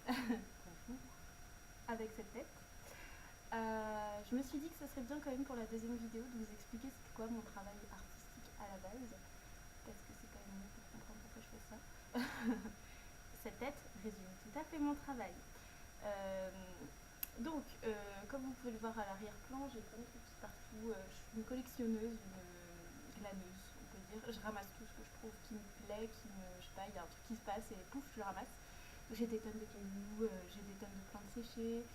Bonjour. Avec cette tête. Je me suis dit que ce serait bien quand même pour la deuxième vidéo de vous expliquer c'était quoi mon travail artistique à la base, parce que c'est quand même mieux pour comprendre pourquoi je fais ça. Cette tête résume tout à fait mon travail. Euh, comme vous pouvez le voir à l'arrière-plan, j'ai plein de trucs partout. Je suis une collectionneuse, une glaneuse, on peut dire. Je ramasse tout ce que je trouve qui me plaît, je sais pas, il y a un truc qui se passe et pouf, je le ramasse. J'ai des tonnes de cailloux, j'ai des tonnes de plantes séchées,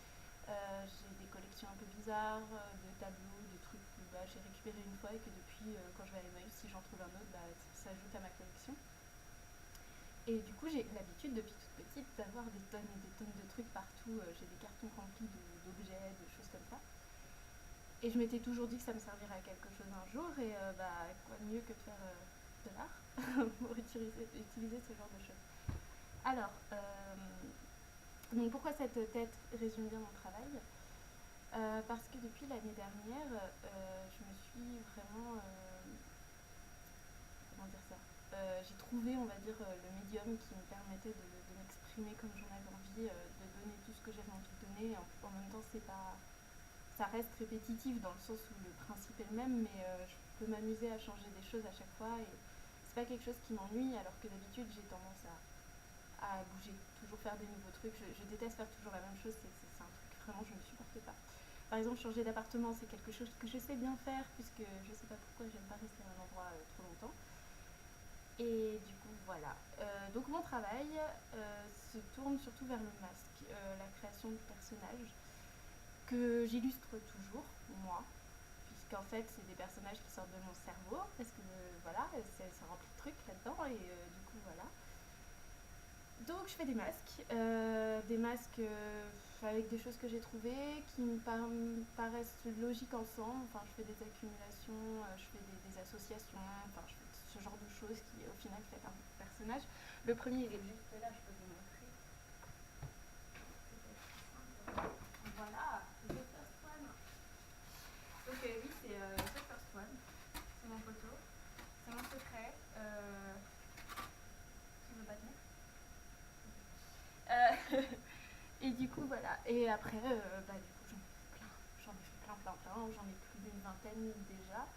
j'ai des collections un peu bizarres, de tableaux, de trucs que j'ai récupéré une fois et que depuis, quand je vais à Emmaüs, si j'en trouve un autre, ça ajoute à ma collection. Et du coup, j'ai l'habitude depuis toute petite d'avoir des tonnes et des tonnes de trucs partout. J'ai des cartons remplis d'objets, de choses comme ça. Et je m'étais toujours dit que ça me servirait à quelque chose un jour. Et quoi de mieux que de faire de l'art pour utiliser ce genre de choses. Alors, donc pourquoi cette tête résume bien mon travail? Parce que depuis l'année dernière, je me suis vraiment comment dire ça, j'ai trouvé, on va dire, le médium qui me permettait de m'exprimer comme j'en avais envie, de donner tout ce que j'avais envie de donner. En même temps, c'est pas, ça reste répétitif dans le sens où le principe est le même, mais je peux m'amuser à changer des choses à chaque fois et c'est pas quelque chose qui m'ennuie, alors que d'habitude j'ai tendance à bouger, toujours faire des nouveaux trucs. Je déteste faire toujours la même chose, c'est un truc vraiment je ne supporte pas. Par exemple, changer d'appartement, c'est quelque chose que je sais bien faire puisque je sais pas pourquoi j'aime pas rester à un endroit trop longtemps. Et du coup, voilà. Donc mon travail se tourne surtout vers le masque, la création de personnages que j'illustre toujours, moi, puisqu'en fait, c'est des personnages qui sortent de mon cerveau, parce que voilà, c'est rempli de trucs là-dedans, et du coup, voilà. Donc je fais des masques avec des choses que j'ai trouvées qui me paraissent logiques ensemble. Enfin, je fais des accumulations, je fais des associations, enfin, je fais ce genre de choses qui au final fait un personnage. Le premier il est juste là, je peux vous montrer. Voilà, The First One. Donc oui, c'est The First One, c'est mon poteau, c'est mon secret. Qui veut pas tenir Et du coup, voilà. Et après, du coup, j'en ai fait plein. J'en ai plus d'une vingtaine déjà.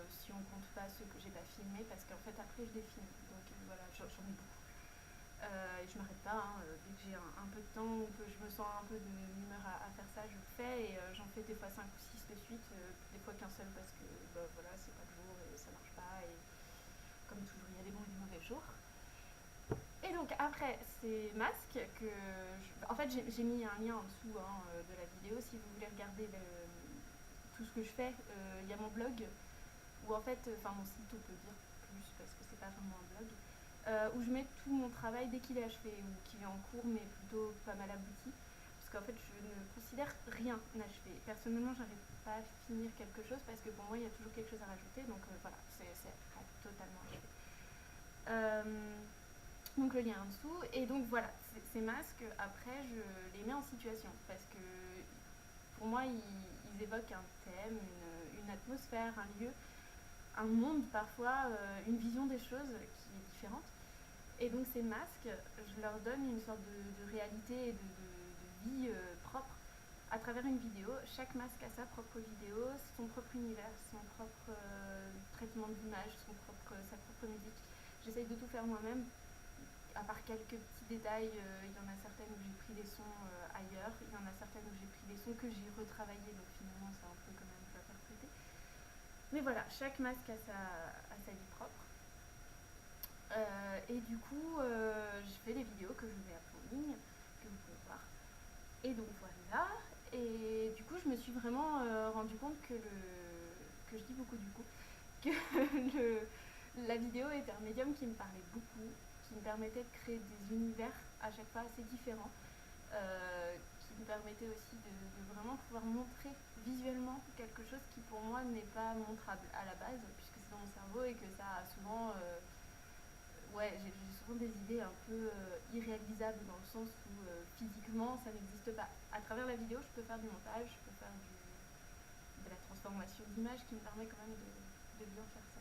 Si on compte pas ceux que j'ai pas filmés, parce qu'en fait, après, je les filme. Donc voilà, j'en ai beaucoup. Et je m'arrête pas, hein. Dès que j'ai un peu de temps ou que je me sens un peu d'humeur à faire ça, je le fais. Et j'en fais des fois 5 ou 6 de suite, des fois qu'un seul parce que voilà, c'est pas le jour et ça marche pas. Et comme toujours, il y a des bons et des mauvais jours. Et donc après ces masques en fait j'ai mis un lien en dessous de la vidéo si vous voulez regarder tout ce que je fais. Il y a mon blog où en fait, enfin mon site on peut dire plus parce que c'est pas vraiment un blog, où je mets tout mon travail dès qu'il est achevé ou qu'il est en cours mais plutôt pas mal abouti. Parce qu'en fait je ne considère rien achevé. Personnellement j'arrive pas à finir quelque chose parce que pour moi il y a toujours quelque chose à rajouter donc voilà, c'est pas totalement achevé. Donc le lien en dessous. Et donc voilà, ces masques, après, je les mets en situation parce que pour moi, ils évoquent un thème, une atmosphère, un lieu, un monde parfois, une vision des choses qui est différente. Et donc ces masques, je leur donne une sorte de réalité et de vie propre à travers une vidéo. Chaque masque a sa propre vidéo, son propre univers, son propre traitement d'image, sa propre musique. J'essaye de tout faire moi-même à part quelques petits détails, il y en a certaines où j'ai pris des sons ailleurs, il y en a certaines où j'ai pris des sons que j'ai retravaillés, donc finalement c'est un peu quand même interprété. Mais voilà, chaque masque a sa vie propre. Et du coup, je fais des vidéos que je mets en ligne, que vous pouvez voir. Et donc voilà. Et du coup, je me suis vraiment rendu compte que je dis beaucoup du coup, que la vidéo était un médium qui me parlait beaucoup, qui me permettait de créer des univers à chaque fois assez différents, qui me permettait aussi de vraiment pouvoir montrer visuellement quelque chose qui pour moi n'est pas montrable à la base, puisque c'est dans mon cerveau et que ça a souvent j'ai souvent des idées un peu irréalisables dans le sens où physiquement ça n'existe pas. À travers la vidéo, je peux faire du montage, je peux faire de la transformation d'image qui me permet quand même de bien faire ça.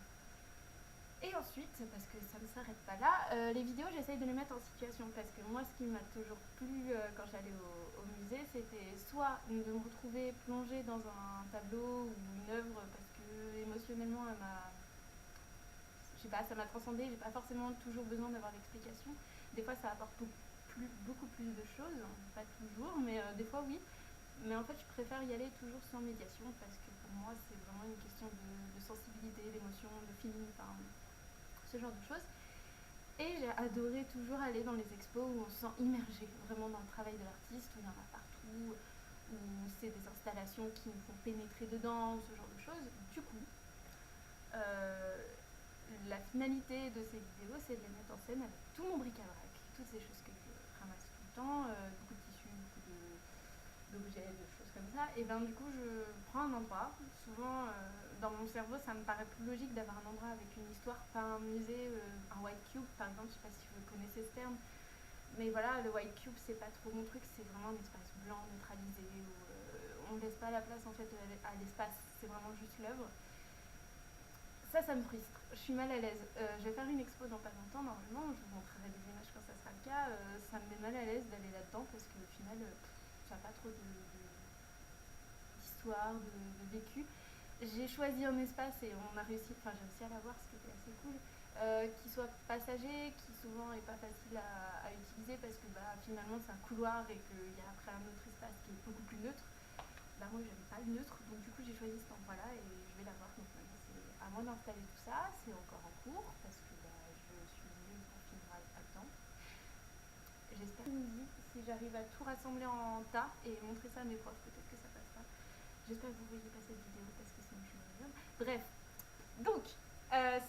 Et ensuite, parce que ça ne s'arrête pas là, les vidéos, j'essaye de les mettre en situation. Parce que moi, ce qui m'a toujours plu quand j'allais au musée, c'était soit de me retrouver plongée dans un tableau ou une œuvre parce que émotionnellement, elle m'a. Je sais pas, ça m'a transcendée, j'ai pas forcément toujours besoin d'avoir l'explication. Des fois, ça apporte beaucoup plus de choses, pas toujours, mais des fois, oui. Mais en fait, je préfère y aller toujours sans médiation parce que pour moi, c'est vraiment une question de sensibilité, d'émotion, de feeling, enfin, ce genre de choses. Et j'ai adoré toujours aller dans les expos où on se sent immergé vraiment dans le travail de l'artiste, où il y en a partout, où c'est des installations qui nous font pénétrer dedans, ce genre de choses. Du coup, euh, la finalité de ces vidéos, c'est de les mettre en scène avec tout mon bric-à-brac, toutes ces choses que je ramasse tout le temps, beaucoup de tissus, beaucoup d'objets, de choses comme ça. Et ben du coup, je prends un endroit. Souvent, dans mon cerveau, ça me paraît plus logique d'avoir un endroit avec une histoire, pas un musée, un white cube par exemple. Je sais pas si vous connaissez ce terme, mais voilà, le white cube, c'est pas trop mon truc. C'est vraiment un espace blanc neutralisé où on ne laisse pas la place en fait à l'espace. C'est vraiment juste l'œuvre. Ça me frustre. Je suis mal à l'aise. Je vais faire une expo dans pas longtemps, normalement. Je vous montrerai des images quand ça sera le cas. Ça me met mal à l'aise d'aller là-dedans parce qu'au final, ça n'a pas trop d'histoire, vécu. J'ai choisi un espace et on a réussi, enfin j'ai réussi à l'avoir, ce qui était assez cool, qui soit passager, qui souvent est pas facile à utiliser parce que bah, finalement c'est un couloir et qu'il y a après un autre espace qui est beaucoup plus neutre. Bah moi j'aime pas le neutre, donc du coup j'ai choisi cet endroit-là et je vais l'avoir. Donc maintenant c'est à moi d'installer tout ça, c'est encore en cours parce que bah, je suis mieux pour finir à temps. J'espère si j'arrive à tout rassembler en tas et montrer ça à mes profs, peut-être que ça passera. J'espère que vous voyez pas cette vidéo parce que sinon je suis malade. Bref, donc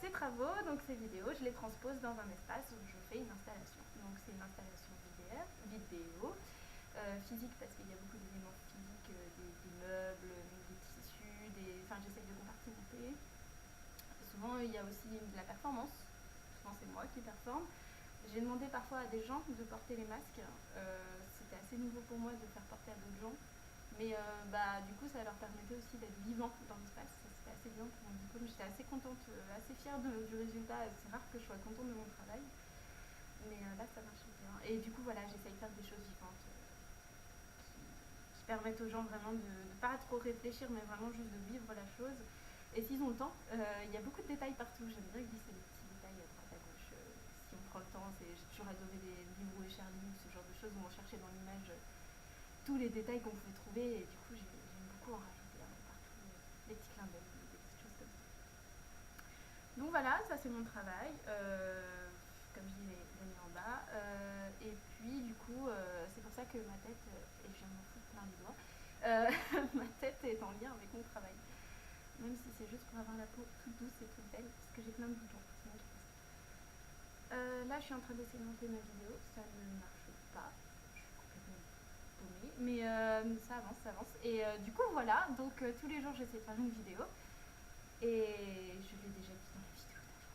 ces travaux, donc ces vidéos, je les transpose dans un espace où je fais une installation. Donc c'est une installation vidéo, physique parce qu'il y a beaucoup d'éléments physiques, des meubles, des tissus, enfin j'essaye de compartimenter. Souvent il y a aussi de la performance. Souvent c'est moi qui performe. J'ai demandé parfois à des gens de porter les masques. C'était assez nouveau pour moi de faire porter à d'autres gens. Mais bah, du coup, ça leur permettait aussi d'être vivants dans l'espace. C'était assez bien pour mon diplôme. J'étais assez contente, assez fière du résultat. C'est rare que je sois contente de mon travail. Mais là, ça marche bien. Et du coup, voilà, j'essaye de faire des choses vivantes qui permettent aux gens vraiment de ne pas trop réfléchir, mais vraiment juste de vivre la chose. Et s'ils ont le temps, il y a beaucoup de détails partout. J'aime bien glisser des petits détails à droite à gauche. Si on prend le temps, j'ai toujours adoré les livres et Charlie, ce genre de choses où on cherchait dans l'image tous les détails qu'on pouvait trouver. Et du coup, j'aime beaucoup en rajouter un peu partout, des petits clins d'œil, des petites choses comme ça. Donc voilà, ça c'est mon travail. Comme je dis, les mis en bas. Et puis du coup, c'est pour ça que ma tête, et je viens de m'en foutre plein les doigts, ma tête est en lien avec mon travail. Même si c'est juste pour avoir la peau toute douce et toute belle, parce que j'ai plein de boutons, c'est moi qui fais ça. Là, je suis en train d'essayer de monter ma vidéo, ça ne marche pas. Je suis complètement paumée, mais ça avance, ça avance. Et du coup, voilà, donc tous les jours, j'essaie de faire une vidéo. Et je l'ai déjà dit dans la vidéo d'avant.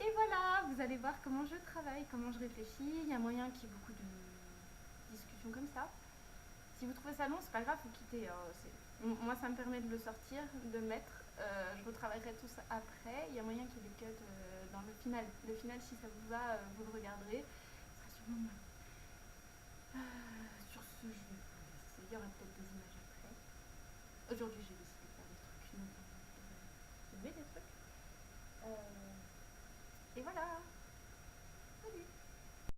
Et voilà, vous allez voir comment je travaille, comment je réfléchis. Il y a moyen qu'il y ait beaucoup de discussions comme ça. Si vous trouvez ça long, c'est pas grave, vous quittez. Moi, ça me permet de le sortir, de le mettre. Je retravaillerai tout ça après. Il y a moyen qu'il y ait des cuts dans le final. Le final, si ça vous va, vous le regarderez. Ce sera sûrement moins. Sur ce, je vais vous laisser. Il y aura peut-être des images après. Aujourd'hui, j'ai décidé de faire des trucs. Non, filmer des trucs. Et voilà.